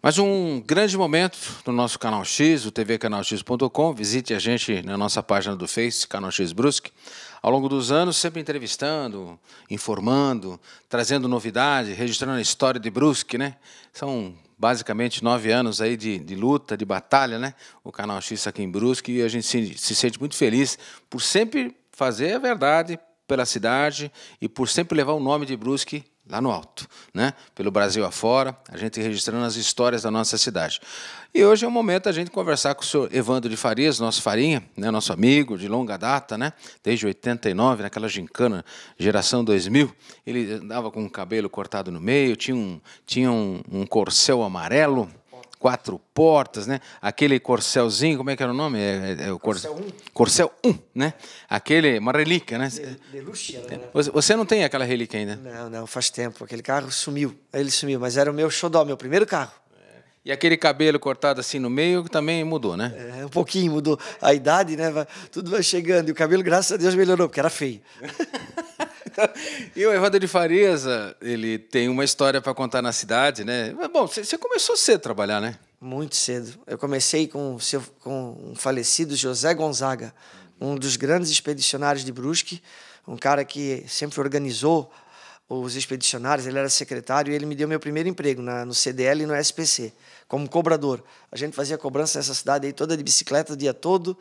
Mais um grande momento no nosso Canal X, o tvcanalx.com. Visite a gente na nossa página do Face, Canal X Brusque. Ao longo dos anos, sempre entrevistando, informando, trazendo novidade, registrando a história de Brusque, né? São basicamente 9 anos aí de luta, de batalha, né? O Canal X aqui em Brusque, e a gente se sente muito feliz por sempre fazer a verdade pela cidade e por sempre levar o nome de Brusque lá no alto, né? Pelo Brasil afora, a gente registrando as histórias da nossa cidade. E hoje é o momento da gente conversar com o senhor Evandro de Farias, nosso Farinha, né? Nosso amigo de longa data, né? Desde 89, naquela gincana, geração 2000. Ele andava com o cabelo cortado no meio, tinha um corcel amarelo, 4 portas, né? Aquele corcelzinho, como é que era o nome? O Corcel 1. Corcel 1, né? Aquele, uma relíquia, né? Deluxe, né? Você não tem aquela relíquia ainda? Não, faz tempo. Aquele carro sumiu. Ele sumiu, mas era o meu xodó, meu primeiro carro. E aquele cabelo cortado assim no meio também mudou, né? Um pouquinho mudou. A idade, né? Tudo vai chegando. E o cabelo, graças a Deus, melhorou, porque era feio. E o Evandro de Farias, ele tem uma história para contar na cidade, né? Bom, você começou cedo a trabalhar, né? Muito cedo. Eu comecei com o falecido José Gonzaga, um dos grandes expedicionários de Brusque, um cara que sempre organizou os expedicionários, ele era secretário e ele me deu meu primeiro emprego no CDL e no SPC, como cobrador. A gente fazia cobrança nessa cidade aí toda de bicicleta o dia todo,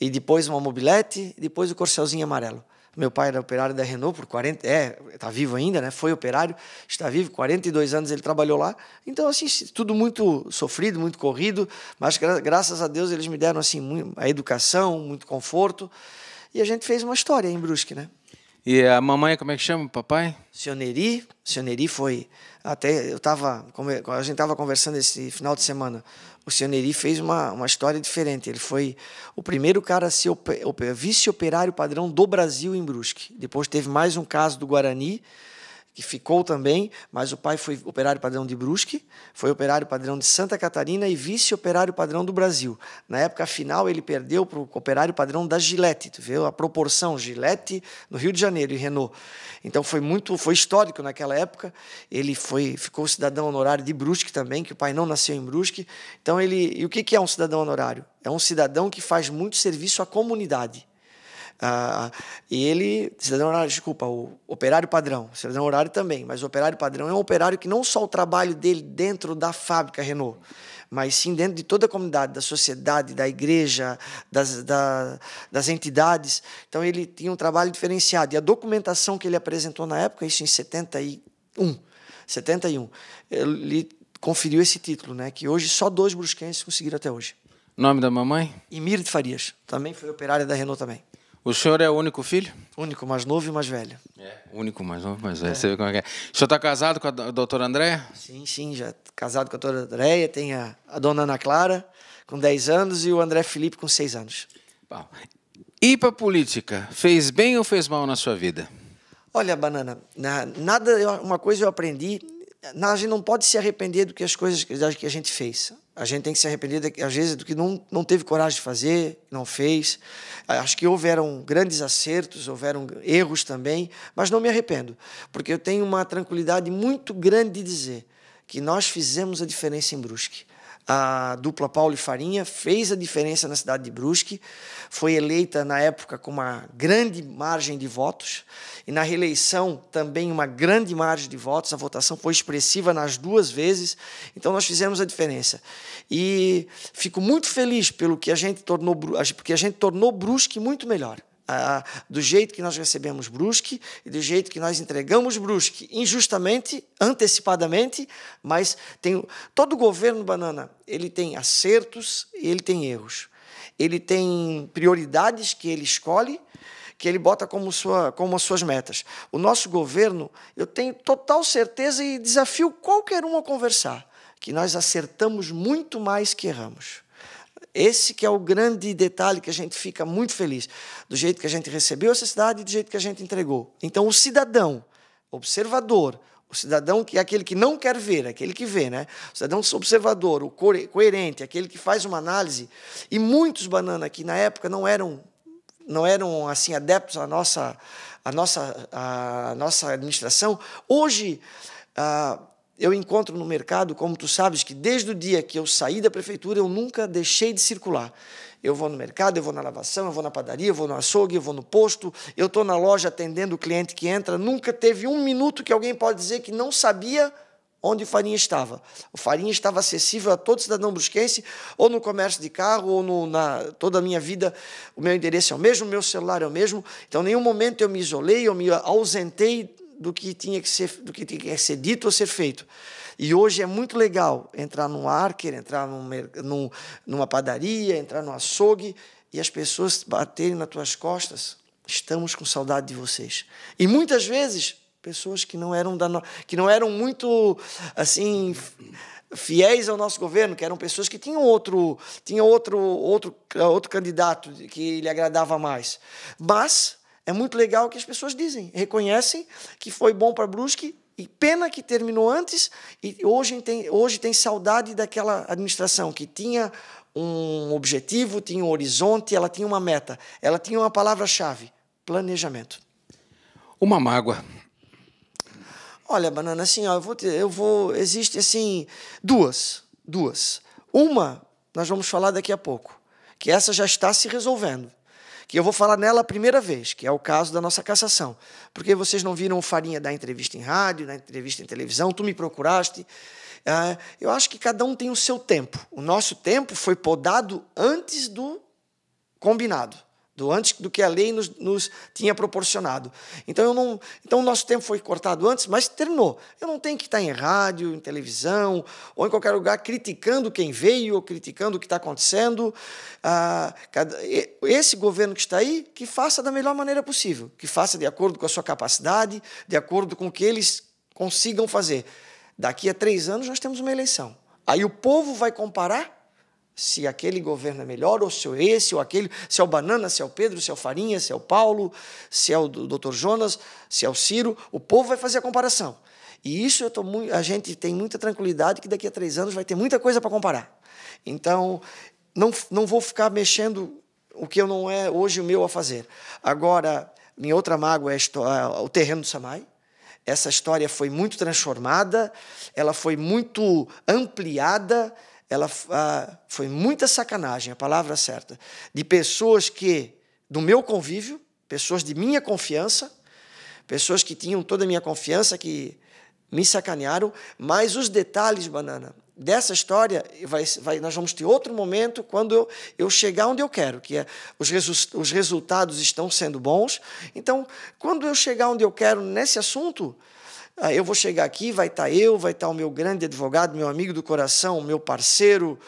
e depois uma mobilete, e depois o corcelzinho amarelo. Meu pai era operário da Renault por 40... está vivo ainda, né? Foi operário, está vivo, 42 anos ele trabalhou lá. Então, assim, tudo muito sofrido, muito corrido, mas graças a Deus eles me deram, assim, a educação, muito conforto. E a gente fez uma história em Brusque, né? E a mamãe, como é que chama, papai? Sioneri foi... Até a gente estava conversando esse final de semana. O Sioneri fez uma história diferente. Ele foi o primeiro cara a ser vice-operário padrão do Brasil em Brusque. Depois teve mais um caso do Guarani, que ficou também, mas o pai foi operário padrão de Brusque, foi operário padrão de Santa Catarina e vice-operário padrão do Brasil. Na época final, ele perdeu para o operário padrão da Gillette, tu vê a proporção, Gillette no Rio de Janeiro e Renault. Então foi histórico naquela época. Ele ficou cidadão honorário de Brusque também, que o pai não nasceu em Brusque. Então e o que é um cidadão honorário? É um cidadão que faz muito serviço à comunidade. E ele, cidadão horário, desculpa, o operário padrão, cidadão horário também, mas o operário padrão é um operário que não só o trabalho dele dentro da fábrica Renault, mas sim dentro de toda a comunidade, da sociedade, da igreja, das entidades. Então ele tinha um trabalho diferenciado. E a documentação que ele apresentou na época, isso em 71, ele conferiu esse título, né, que hoje só 2 brusquenses conseguiram até hoje. Nome da mamãe? Imir de Farias, também foi operária da Renault também. O senhor é o único filho? Único, mais novo e mais velho. O único mais novo, mais velho. Você vê como é que é. O senhor está casado com a doutora Andréia? Sim, já casado com a doutora Andréia. Tem a dona Ana Clara, com 10 anos, e o André Felipe, com 6 anos. Bom, ir para a política, fez bem ou fez mal na sua vida? Olha, Banana, uma coisa eu aprendi, a gente não pode se arrepender do que as coisas que a gente fez. A gente tem que se arrepender, às vezes, do que não teve coragem de fazer, não fez. Acho que houveram grandes acertos, houveram erros também, mas não me arrependo, porque eu tenho uma tranquilidade muito grande de dizer que nós fizemos a diferença em Brusque. A dupla Paulo e Farinha fez a diferença na cidade de Brusque, foi eleita na época com uma grande margem de votos, e na reeleição também uma grande margem de votos, a votação foi expressiva nas 2 vezes, então nós fizemos a diferença. E fico muito feliz porque a gente tornou Brusque muito melhor. Do jeito que nós recebemos Brusque e do jeito que nós entregamos Brusque, injustamente, antecipadamente, mas todo governo, Banana, ele tem acertos e ele tem erros. Ele tem prioridades que ele escolhe, que ele bota como as suas metas. O nosso governo, eu tenho total certeza e desafio qualquer um a conversar, que nós acertamos muito mais que erramos. Esse que é o grande detalhe que a gente fica muito feliz, do jeito que a gente recebeu essa cidade e do jeito que a gente entregou. Então, o cidadão observador, o cidadão que é aquele que não quer ver, aquele que vê, né? O cidadão observador, o coerente, aquele que faz uma análise, e muitos, Banana, que na época não eram assim adeptos à nossa administração, hoje eu encontro no mercado, como tu sabes, que desde o dia que eu saí da prefeitura, eu nunca deixei de circular. Eu vou no mercado, eu vou na lavação, eu vou na padaria, eu vou no açougue, eu vou no posto, eu estou na loja atendendo o cliente que entra. Nunca teve um minuto que alguém pode dizer que não sabia onde o Farinha estava. O Farinha estava acessível a todo cidadão brusquense, ou no comércio de carro, ou toda a minha vida, o meu endereço é o mesmo, o meu celular é o mesmo. Então, em nenhum momento eu me isolei, eu me ausentei do que tinha que ser dito ou ser feito. E hoje é muito legal entrar num Arker, entrar numa padaria, entrar no açougue, e as pessoas baterem nas tuas costas. Estamos com saudade de vocês. E muitas vezes, pessoas que não eram muito assim fiéis ao nosso governo, que eram pessoas que tinham outro candidato que lhe agradava mais. Mas é muito legal que as pessoas dizem, reconhecem que foi bom para Brusque, e pena que terminou antes, e hoje tem saudade daquela administração que tinha um objetivo, tinha um horizonte, ela tinha uma meta, ela tinha uma palavra-chave, planejamento. Uma mágoa. Olha, Banana, assim, ó, existe assim duas. Uma, nós vamos falar daqui a pouco, que essa já está se resolvendo, que eu vou falar nela a primeira vez, que é o caso da nossa cassação. Porque vocês não viram o Farinha dar entrevista em rádio, dar entrevista em televisão, tu me procuraste. Eu acho que cada um tem o seu tempo. O nosso tempo foi podado antes do combinado, antes do que a lei nos tinha proporcionado. Então, o nosso tempo foi cortado antes, mas terminou. Eu não tenho que estar em rádio, em televisão, ou em qualquer lugar criticando quem veio, ou criticando o que está acontecendo. Esse governo que está aí, que faça da melhor maneira possível, que faça de acordo com a sua capacidade, de acordo com o que eles consigam fazer. Daqui a 3 anos, nós temos uma eleição. Aí o povo vai comparar se aquele governo é melhor, ou se é esse, ou aquele, se é o Banana, se é o Pedro, se é o Farinha, se é o Paulo, se é o Dr. Jonas, se é o Ciro, o povo vai fazer a comparação. E isso a gente tem muita tranquilidade que daqui a 3 anos vai ter muita coisa para comparar. Então, não vou ficar mexendo o que não é hoje o meu a fazer. Agora, minha outra mágoa é o terreno do Samay. Essa história foi muito transformada, ela foi muito ampliada, foi muita sacanagem, a palavra certa, de pessoas do meu convívio, pessoas de minha confiança, pessoas que tinham toda a minha confiança, que me sacanearam, mas os detalhes, Banana, dessa história, nós vamos ter outro momento quando eu chegar onde eu quero, que é os resultados estão sendo bons. Então, quando eu chegar onde eu quero nesse assunto, eu vou chegar aqui, vai estar o meu grande advogado, meu amigo do coração, meu parceiro,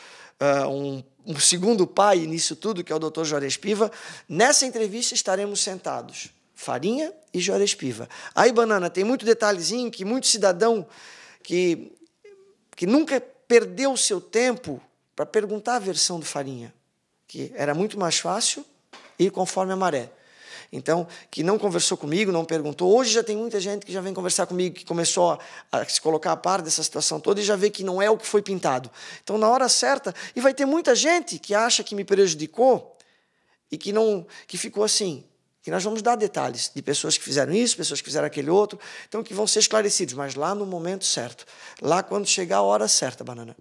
um segundo pai nisso tudo, que é o Dr. Juarez Piva. Nessa entrevista estaremos sentados, Farinha e Juarez Piva. Aí, Banana, tem muito detalhezinho que muito cidadão que nunca perdeu o seu tempo para perguntar a versão do Farinha, que era muito mais fácil ir conforme a maré. Então, que não conversou comigo, não perguntou. Hoje já tem muita gente que já vem conversar comigo, que começou a se colocar a par dessa situação toda e já vê que não é o que foi pintado. Então, na hora certa, e vai ter muita gente que acha que me prejudicou e que ficou assim, que nós vamos dar detalhes de pessoas que fizeram isso, pessoas que fizeram aquele outro, então que vão ser esclarecidos, mas lá no momento certo, lá quando chegar a hora certa, Banana.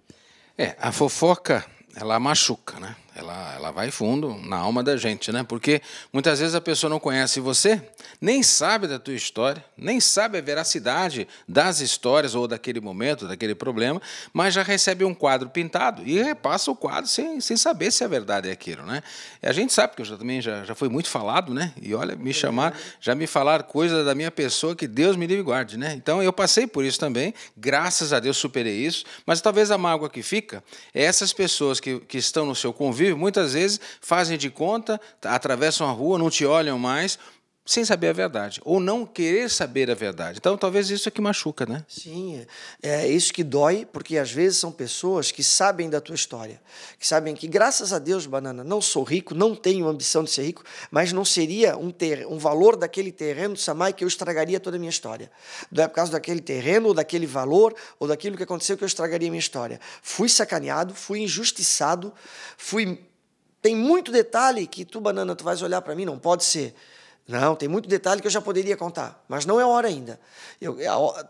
A fofoca, ela machuca, né? Ela vai fundo na alma da gente, né? Porque muitas vezes a pessoa não conhece você, nem sabe da tua história, nem sabe a veracidade das histórias ou daquele momento, daquele problema, mas já recebe um quadro pintado e repassa o quadro sem saber se a verdade é aquilo, né? E a gente sabe que eu também já foi muito falado, né? E olha, já me falaram coisas da minha pessoa que Deus me livre e guarde, né? Então eu passei por isso também, graças a Deus superei isso, mas talvez a mágoa que fica é essas pessoas que estão no seu convívio, muitas vezes fazem de conta, atravessam a rua, não te olham mais, sem saber a verdade, ou não querer saber a verdade. Então, talvez isso é que machuca, né? Sim, é isso que dói, porque às vezes são pessoas que sabem da tua história, que sabem que, graças a Deus, Banana, não sou rico, não tenho ambição de ser rico, mas não seria um valor daquele terreno do Samay que eu estragaria toda a minha história. Não é por causa daquele terreno, ou daquele valor, ou daquilo que aconteceu que eu estragaria a minha história. Fui sacaneado, fui injustiçado, tem muito detalhe que tu, Banana, tu vais olhar para mim, não pode ser. Não, tem muito detalhe que eu já poderia contar, mas não é hora ainda.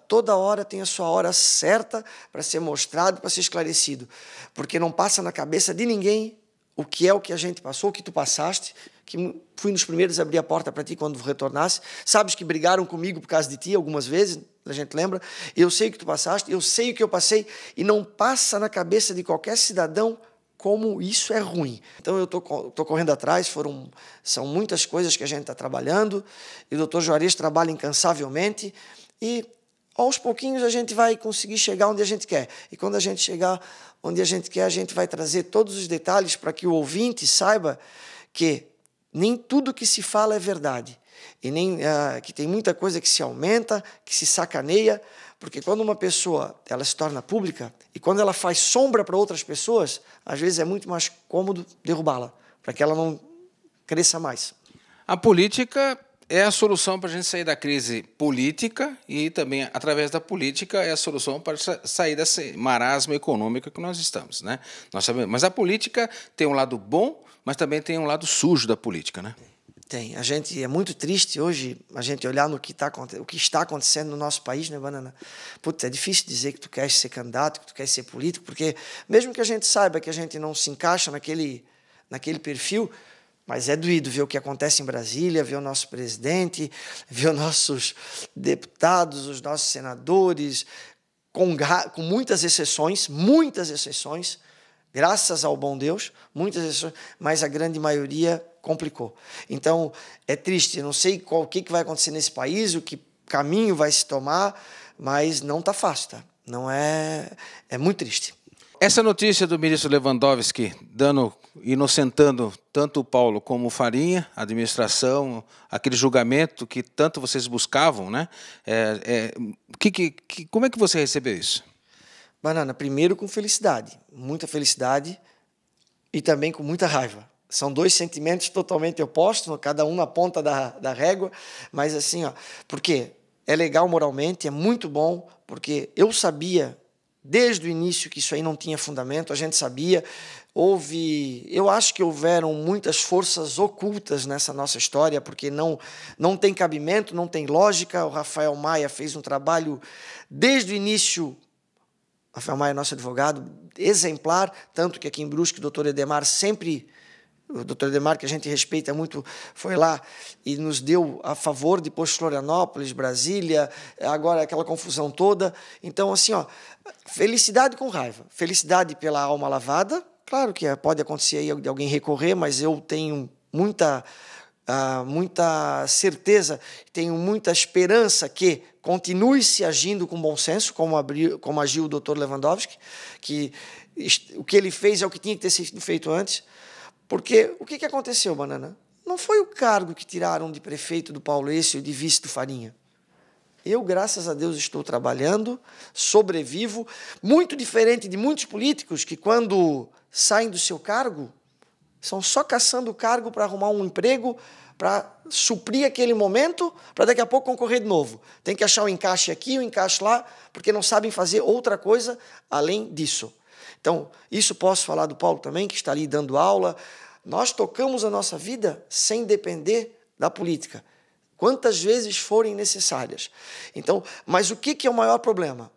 Toda hora tem a sua hora certa para ser mostrado, para ser esclarecido, porque não passa na cabeça de ninguém o que a gente passou, o que tu passaste, que fui nos primeiros a abrir a porta para ti quando retornasse. Sabes que brigaram comigo por causa de ti algumas vezes, a gente lembra. Eu sei o que tu passaste, eu sei o que eu passei, e não passa na cabeça de qualquer cidadão como isso é ruim. Então eu estou correndo atrás, são muitas coisas que a gente está trabalhando, e o doutor Juarez trabalha incansavelmente, e aos pouquinhos a gente vai conseguir chegar onde a gente quer. E quando a gente chegar onde a gente quer, a gente vai trazer todos os detalhes para que o ouvinte saiba que nem tudo que se fala é verdade, e nem que tem muita coisa que se aumenta, que se sacaneia, porque quando uma pessoa ela se torna pública e quando ela faz sombra para outras pessoas, às vezes é muito mais cômodo derrubá-la, para que ela não cresça mais. A política é a solução para a gente sair da crise política e também, através da política, é a solução para sair desse marasmo econômico que nós estamos, né? Nós sabemos, mas a política tem um lado bom, mas também tem um lado sujo da política, né? Tem. A gente é muito triste hoje a gente olhar o que está acontecendo no nosso país, né, Banana? Putz, é difícil dizer que tu queres ser candidato, que tu queres ser político, porque mesmo que a gente saiba que a gente não se encaixa naquele perfil, mas é doído ver o que acontece em Brasília, ver o nosso presidente, ver os nossos deputados, os nossos senadores, com muitas exceções, graças ao bom Deus, muitas exceções, mas a grande maioria complicou. Então, é triste, eu não sei o que vai acontecer nesse país, o que caminho vai se tomar, mas não está fácil, tá? Não é muito triste. Essa notícia do ministro Lewandowski inocentando tanto o Paulo como o Farinha, a administração, aquele julgamento que tanto vocês buscavam, né? Como é que você recebeu isso? Banana, primeiro com felicidade, muita felicidade, e também com muita raiva. São dois sentimentos totalmente opostos, cada um na ponta da régua, mas assim, porque é legal moralmente, é muito bom, porque eu sabia desde o início que isso aí não tinha fundamento, a gente sabia, eu acho que houveram muitas forças ocultas nessa nossa história, porque não tem cabimento, não tem lógica. O Rafael Maia fez um trabalho desde o início. Rafael Maia, nosso advogado, exemplar, tanto que aqui em Brusque o doutor Edemar o doutor Edemar, que a gente respeita muito, foi lá e nos deu a favor, depois Florianópolis, Brasília, agora aquela confusão toda. Então, assim, felicidade com raiva. Felicidade pela alma lavada, claro que pode acontecer aí de alguém recorrer, mas eu tenho muita certeza, tenho muita esperança que continue se agindo com bom senso, como agiu o doutor Lewandowski, que o que ele fez é o que tinha que ter sido feito antes. Porque o que aconteceu, Banana? Não foi o cargo que tiraram de prefeito do Paulo Êcio e de vice do Farinha. Eu, graças a Deus, estou trabalhando, sobrevivo, muito diferente de muitos políticos que, quando saem do seu cargo, são só caçando o cargo para arrumar um emprego, para suprir aquele momento, para daqui a pouco concorrer de novo. Tem que achar o encaixe aqui, o encaixe lá, porque não sabem fazer outra coisa além disso. Então, isso posso falar do Paulo também, que está ali dando aula. Nós tocamos a nossa vida sem depender da política, quantas vezes forem necessárias. Então, mas o que é o maior problema?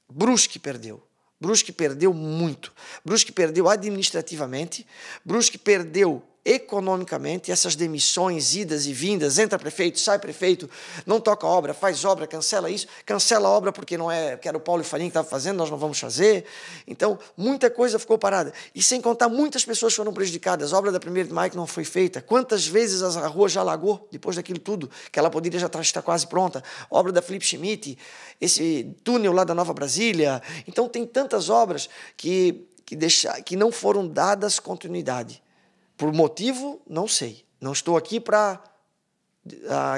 Brusque perdeu. Brusque perdeu muito. Brusque perdeu administrativamente, Brusque perdeu economicamente, essas demissões, idas e vindas, entra prefeito, sai prefeito, não toca obra, faz obra, cancela isso, cancela a obra porque não é, que era o Paulo e Farinha que estava fazendo, nós não vamos fazer. Então, muita coisa ficou parada. E sem contar, muitas pessoas foram prejudicadas. A obra da 1º de Maio que não foi feita. Quantas vezes a rua já alagou, depois daquilo tudo, que ela poderia já estar quase pronta. A obra da Felipe Schmidt, esse túnel lá da Nova Brasília. Então, tem tantas obras que não foram dadas continuidade. Por motivo, não sei. Não estou aqui para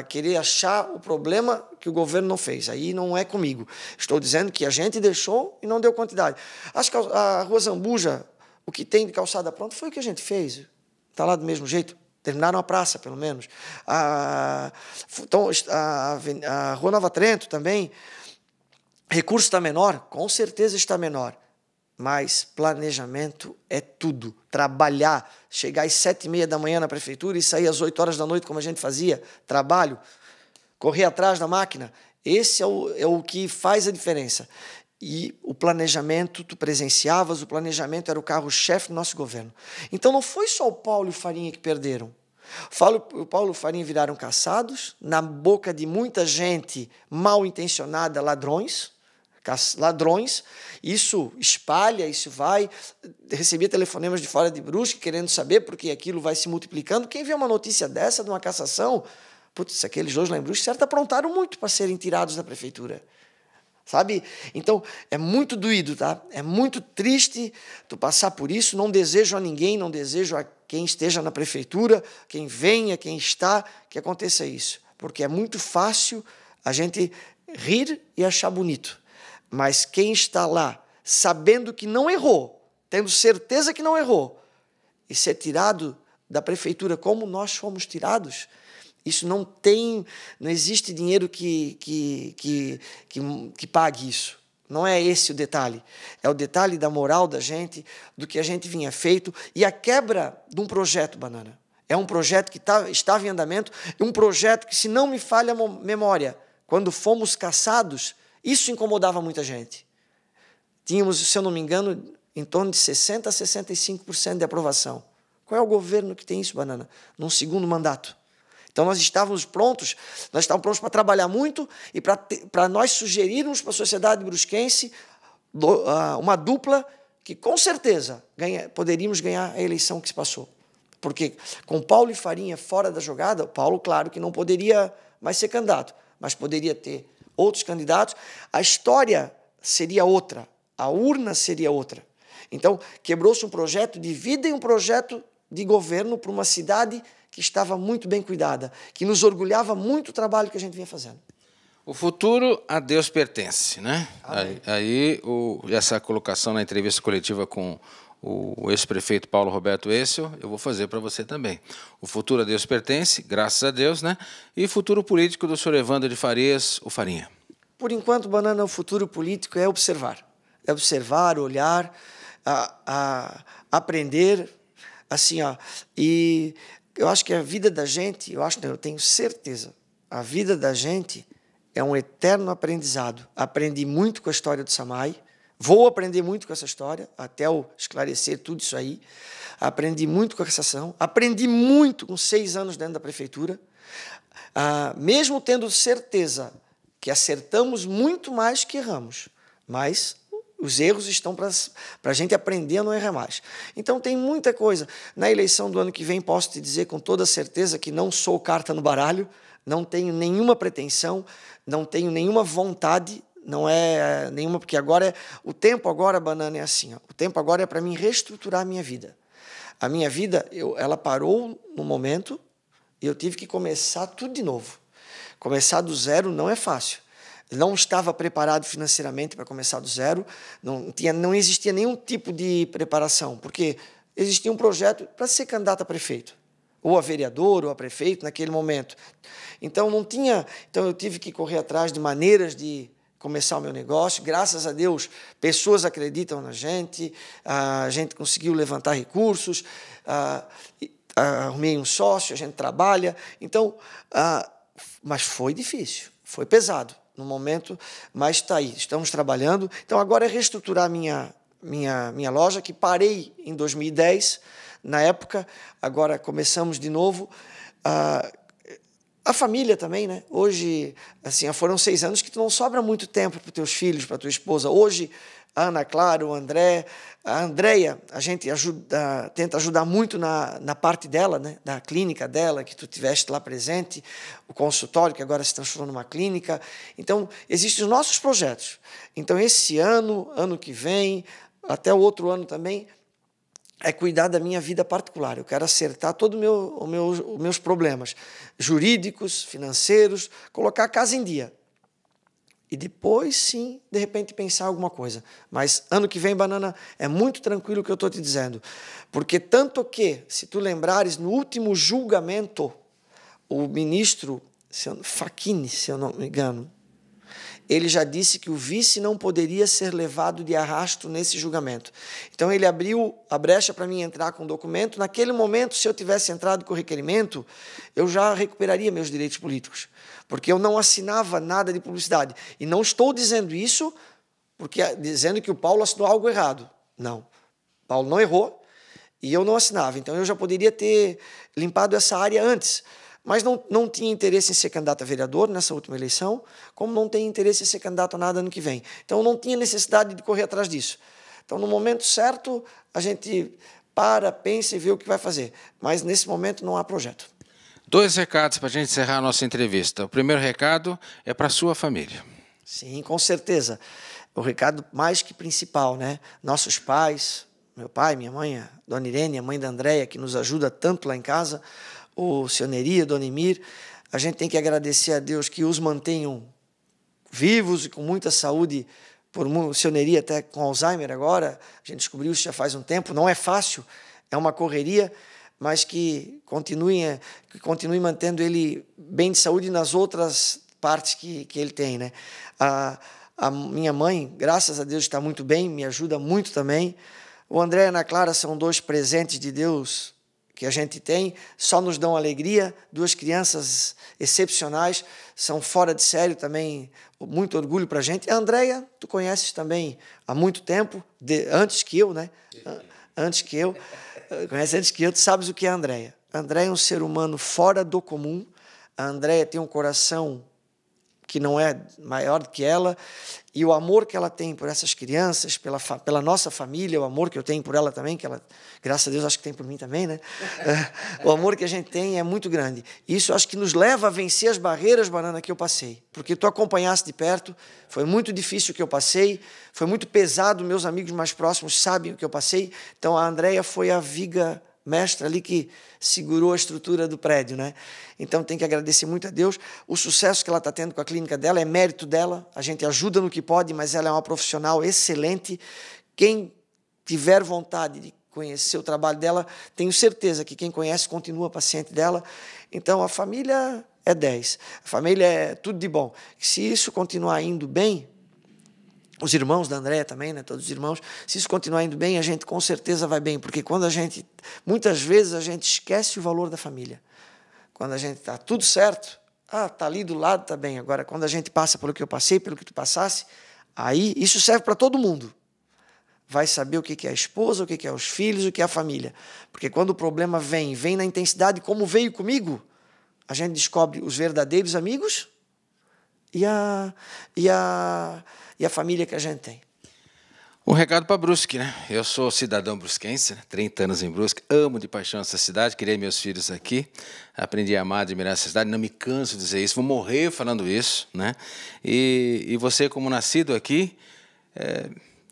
querer achar o problema que o governo não fez. Aí não é comigo. Estou dizendo que a gente deixou e não deu quantidade. Acho que a Rua Zambuja, o que tem de calçada pronta, foi o que a gente fez. Está lá do mesmo jeito. Terminaram a praça, pelo menos. Então, a Rua Nova Trento também. Recurso está menor? Com certeza está menor. mas planejamento é tudo. Trabalhar, chegar às 7h30 da manhã na prefeitura e sair às 8 horas da noite, como a gente fazia, trabalho, correr atrás da máquina, esse é o que faz a diferença. E o planejamento, tu presenciavas, o planejamento era o carro-chefe do nosso governo. Então não foi só o Paulo e o Farinha que perderam. O Paulo e o Farinha viraram caçados, na boca de muita gente mal intencionada, ladrões, isso espalha, isso vai. Recebia telefonemas de fora de Brusque querendo saber, porque aquilo vai se multiplicando. Quem vê uma notícia dessa, de uma cassação, putz, aqueles dois lá em Brusque, certo, aprontaram muito para serem tirados da prefeitura. Sabe? Então, é muito doído, tá? É muito triste tu passar por isso. Não desejo a ninguém, não desejo a quem esteja na prefeitura, quem venha, quem está, que aconteça isso. Porque é muito fácil a gente rir e achar bonito. Mas quem está lá, sabendo que não errou, tendo certeza que não errou, e ser tirado da prefeitura como nós fomos tirados, isso não existe dinheiro que pague isso. Não é esse o detalhe. É o detalhe da moral da gente, do que a gente vinha feito, e a quebra de um projeto, Banana. É um projeto que estava em andamento, um projeto que, se não me falha a memória, quando fomos caçados, isso incomodava muita gente. Tínhamos, se eu não me engano, em torno de 60% a 65% de aprovação. Qual é o governo que tem isso, Banana? Num segundo mandato. Então nós estávamos prontos para trabalhar muito e para nós sugerirmos para a sociedade brusquense uma dupla que, com certeza, poderíamos ganhar a eleição que se passou. Porque com Paulo e Farinha fora da jogada, o Paulo, claro, que não poderia mais ser candidato, mas poderia ter outros candidatos, a história seria outra, a urna seria outra. Então, quebrou-se um projeto de vida e um projeto de governo para uma cidade que estava muito bem cuidada, que nos orgulhava muito o trabalho que a gente vinha fazendo. O futuro a Deus pertence, né? Amém. Essa colocação na entrevista coletiva com o ex-prefeito Paulo Roberto Essel, eu vou fazer para você também. O futuro a Deus pertence, graças a Deus, né? E futuro político do senhor Evandro de Farias, o Farinha. Por enquanto, Banana, o futuro político é observar. É observar, olhar, aprender, assim, ó. E eu acho que a vida da gente, eu tenho certeza, a vida da gente é um eterno aprendizado. Aprendi muito com a história do Samay, vou aprender muito com essa história, até eu esclarecer tudo isso aí. Aprendi muito com a cassação, aprendi muito com 6 anos dentro da prefeitura, mesmo tendo certeza que acertamos muito mais que erramos, mas os erros estão para a gente aprender a não errar mais. Então tem muita coisa. Na eleição do ano que vem, posso te dizer com toda certeza que não sou carta no baralho, não tenho nenhuma pretensão, não tenho nenhuma vontade, não é nenhuma, porque o tempo agora, Banana, é assim, ó, o tempo agora é para mim reestruturar a minha vida. A minha vida, ela parou no momento e eu tive que começar tudo de novo. Começar do zero não é fácil. Não estava preparado financeiramente para começar do zero, não existia nenhum tipo de preparação, porque existia um projeto para ser candidato a prefeito, ou a vereador, ou a prefeito, naquele momento. Então, eu tive que correr atrás de maneiras de começar o meu negócio. Graças a Deus, pessoas acreditam na gente, a gente conseguiu levantar recursos, arrumei um sócio, a gente trabalha. Então, mas foi difícil, foi pesado no momento, mas está aí, estamos trabalhando. Então, agora é reestruturar a minha loja, que parei em 2010, na época, agora começamos de novo. A família também, né? Hoje, assim, foram 6 anos que tu não sobra muito tempo para os teus filhos, para a tua esposa. Hoje, a Ana Clara, o André, a Andréia, a gente tenta ajudar muito na parte dela, né? Da clínica dela, que tu tiveste lá presente, o consultório, que agora se transformou numa clínica. Então, existem os nossos projetos. Então, esse ano que vem, até o outro ano também, é cuidar da minha vida particular. Eu quero acertar todos os meus problemas jurídicos, financeiros, colocar a casa em dia. E depois, sim, de repente, pensar alguma coisa. Mas ano que vem, Banana, é muito tranquilo o que eu estou te dizendo. Porque tanto que, se tu lembrares, no último julgamento, o ministro Facchini, se eu não me engano, ele já disse que o vice não poderia ser levado de arrasto nesse julgamento. Então, ele abriu a brecha para mim entrar com o documento. Naquele momento, se eu tivesse entrado com o requerimento, eu já recuperaria meus direitos políticos, porque eu não assinava nada de publicidade. E não estou dizendo isso dizendo que o Paulo assinou algo errado. Não. Paulo não errou e eu não assinava. Então, eu já poderia ter limpado essa área antes. Mas não tinha interesse em ser candidato a vereador nessa última eleição, como não tem interesse em ser candidato a nada ano que vem. Então, não tinha necessidade de correr atrás disso. Então, no momento certo, a gente pensa e vê o que vai fazer. Mas, nesse momento, não há projeto. 2 recados para a gente encerrar a nossa entrevista. O primeiro recado é para a sua família. Sim, com certeza. O recado mais que principal, né? Nossos pais, meu pai, minha mãe, a dona Irene, a mãe da Andréia, que nos ajuda tanto lá em casa, o senhor Neri, a dona Emir, a gente tem que agradecer a Deus que os mantenham vivos e com muita saúde, o senhor Neri até com Alzheimer agora, a gente descobriu isso já faz um tempo, não é fácil, é uma correria, mas que continue mantendo ele bem de saúde nas outras partes que ele tem, né? A minha mãe, graças a Deus, está muito bem, me ajuda muito também. O André e a Ana Clara são 2 presentes de Deus que a gente tem, só nos dão alegria, 2 crianças excepcionais, são fora de sério também, muito orgulho para a gente. A Andréia, tu conheces também há muito tempo, antes que eu, né? Conhece antes que eu, tu sabes o que é a Andréia. A Andréia é um ser humano fora do comum, a Andréia tem um coração que não é maior do que ela, e o amor que ela tem por essas crianças, pela nossa família, o amor que eu tenho por ela também, que ela, graças a Deus, acho que tem por mim também, né? O amor que a gente tem é muito grande. Isso acho que nos leva a vencer as barreiras, Banana, que eu passei, porque tu acompanhaste de perto, foi muito difícil o que eu passei, foi muito pesado, meus amigos mais próximos sabem o que eu passei, então a Andréia foi a viga mestra ali que segurou a estrutura do prédio, né? Então tem que agradecer muito a Deus. O sucesso que ela está tendo com a clínica dela é mérito dela, a gente ajuda no que pode, mas ela é uma profissional excelente. Quem tiver vontade de conhecer o trabalho dela, tenho certeza que quem conhece continua paciente dela. Então a família é 10, a família é tudo de bom. Se isso continuar indo bem, os irmãos da Andréia também, né? Todos os irmãos, se isso continuar indo bem, a gente com certeza vai bem, porque muitas vezes a gente esquece o valor da família. Quando a gente está tudo certo, está ali do lado, está bem. Agora, quando a gente passa pelo que eu passei, pelo que tu passasse, aí isso serve para todo mundo. Vai saber o que é a esposa, o que é os filhos, o que é a família. Porque quando o problema vem na intensidade como veio comigo, a gente descobre os verdadeiros amigos e a família que a gente tem. Um recado para Brusque, né? Eu sou cidadão brusquense, 30 anos em Brusque, amo de paixão essa cidade, criei meus filhos aqui, aprendi a amar, admirar essa cidade, não me canso de dizer isso, vou morrer falando isso, né? E você, como nascido aqui,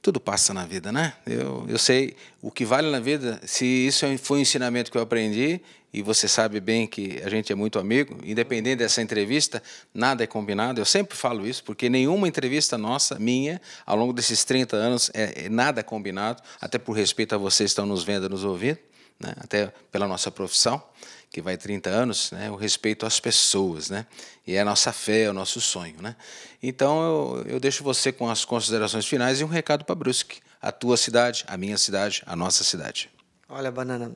tudo passa na vida, né? Eu sei o que vale na vida, se isso foi um ensinamento que eu aprendi, e você sabe bem que a gente é muito amigo, independente dessa entrevista, nada é combinado, eu sempre falo isso, porque nenhuma entrevista nossa, minha, ao longo desses 30 anos, nada é combinado, até por respeito a vocês que estão nos vendo, nos ouvindo, né? Até pela nossa profissão, que vai 30 anos, né? O respeito às pessoas, né? E é a nossa fé, é o nosso sonho, né? Então, eu deixo você com as considerações finais e um recado para Brusque, a tua cidade, a minha cidade, a nossa cidade. Olha, Banana,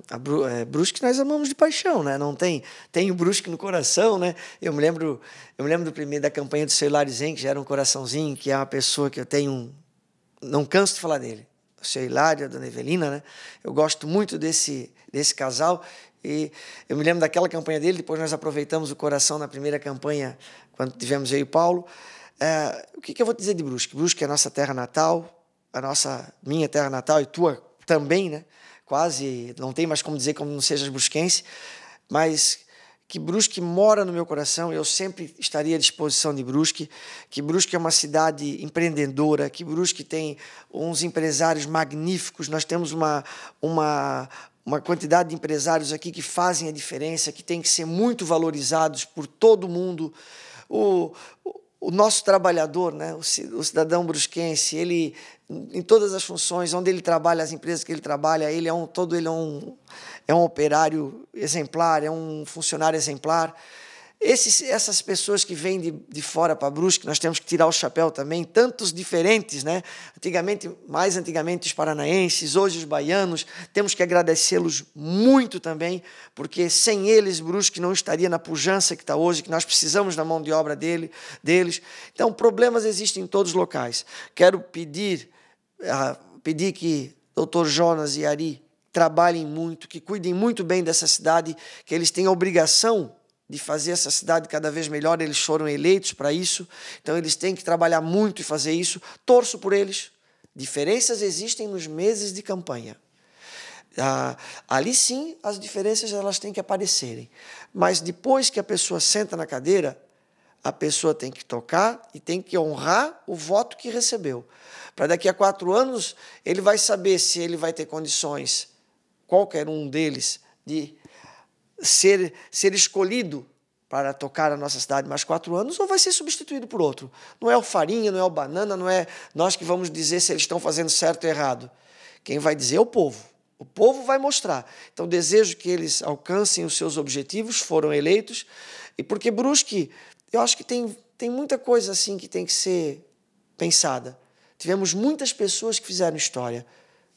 Brusque nós amamos de paixão, né? Não tem o Brusque no coração, né? Eu me lembro da campanha do seu Hilário Zen, que já era um coraçãozinho, que é uma pessoa que eu tenho, não canso de falar dele. O seu Hilário, a dona Evelina, né? Eu gosto muito desse casal e eu me lembro daquela campanha dele, depois nós aproveitamos o coração na primeira campanha, quando tivemos eu e o Paulo. O que eu vou dizer de Brusque? Brusque é a nossa terra natal, minha terra natal e tua também, né? Quase, não tem mais como dizer como não sejas brusquense, mas que Brusque mora no meu coração, eu sempre estaria à disposição de Brusque, que Brusque é uma cidade empreendedora, que Brusque tem uns empresários magníficos, nós temos uma quantidade de empresários aqui que fazem a diferença, que tem que ser muito valorizados por todo mundo. O nosso trabalhador, né, o cidadão brusquense, ele, em todas as funções, onde ele trabalha, as empresas que ele trabalha, ele é um operário exemplar, é um funcionário exemplar. Essas pessoas que vêm de fora para Brusque, nós temos que tirar o chapéu também, tantos diferentes, né? Mais antigamente os paranaenses, hoje os baianos, temos que agradecê-los muito também, porque sem eles Brusque não estaria na pujança que está hoje, que nós precisamos da mão de obra deles. Então, problemas existem em todos os locais. Quero pedir que Dr. Jonas e Ari trabalhem muito, que cuidem muito bem dessa cidade, que eles têm a obrigação de fazer essa cidade cada vez melhor, eles foram eleitos para isso, então eles têm que trabalhar muito e fazer isso. Torço por eles. Diferenças existem nos meses de campanha. Ali sim, as diferenças elas têm que aparecerem. Mas depois que a pessoa senta na cadeira, a pessoa tem que tocar e tem que honrar o voto que recebeu. Para daqui a 4 anos, ele vai saber se ele vai ter condições, qualquer um deles, de ser escolhido para tocar a nossa cidade mais 4 anos, ou vai ser substituído por outro. Não é o Farinha, não é o Banana, não é nós que vamos dizer se eles estão fazendo certo ou errado. Quem vai dizer é o povo. O povo vai mostrar. Então, desejo que eles alcancem os seus objetivos, foram eleitos, e porque Brusque, eu acho que tem muita coisa assim que tem que ser pensada. Tivemos muitas pessoas que fizeram história.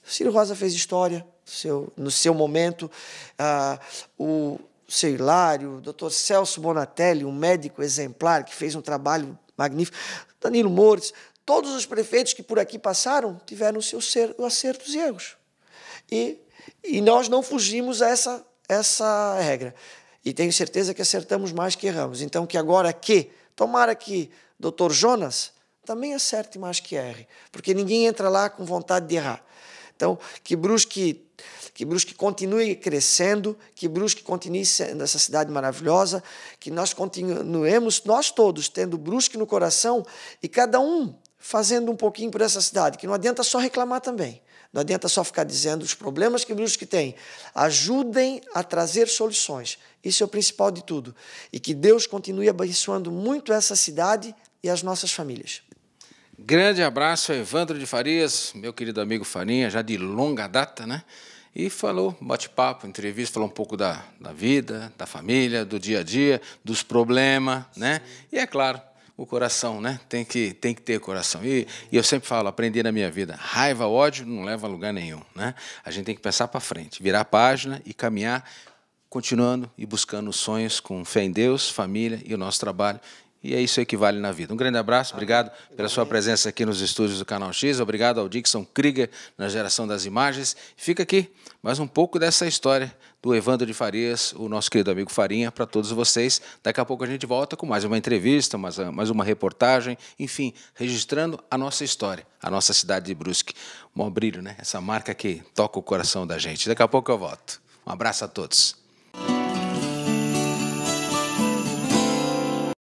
Ciro Rosa fez história no seu momento, o seu Hilário, o Dr. Celso Bonatelli, um médico exemplar que fez um trabalho magnífico, Danilo Moures, todos os prefeitos que por aqui passaram tiveram seus acertos e erros. E nós não fugimos a essa regra. E tenho certeza que acertamos mais que erramos. Então, tomara que Dr. Jonas também acerte mais que erre, porque ninguém entra lá com vontade de errar. Então, que Brusque continue crescendo, que Brusque continue sendo essa cidade maravilhosa, que nós continuemos, nós todos, tendo Brusque no coração e cada um fazendo um pouquinho por essa cidade, que não adianta só reclamar também, não adianta só ficar dizendo os problemas que Brusque tem. Ajudem a trazer soluções, isso é o principal de tudo. E que Deus continue abençoando muito essa cidade e as nossas famílias. Grande abraço a Evandro de Farias, meu querido amigo Farinha, já de longa data, né? E falou, bate-papo, entrevista, falou um pouco da vida, da família, do dia a dia, dos problemas, né? E é claro, o coração, né? Tem que ter coração. E eu sempre falo, aprendi na minha vida, raiva, ódio não leva a lugar nenhum, né? A gente tem que pensar para frente, virar a página e caminhar, continuando e buscando os sonhos com fé em Deus, família e o nosso trabalho. E é isso aí que vale na vida. Um grande abraço, obrigado pela sua presença aqui nos estúdios do Canal X, obrigado ao Dixon Krieger na geração das imagens. Fica aqui mais um pouco dessa história do Evandro de Farias, o nosso querido amigo Farinha, para todos vocês. Daqui a pouco a gente volta com mais uma entrevista, mais uma reportagem, enfim, registrando a nossa história, a nossa cidade de Brusque. Mó brilho, né? Essa marca que toca o coração da gente. Daqui a pouco eu volto. Um abraço a todos.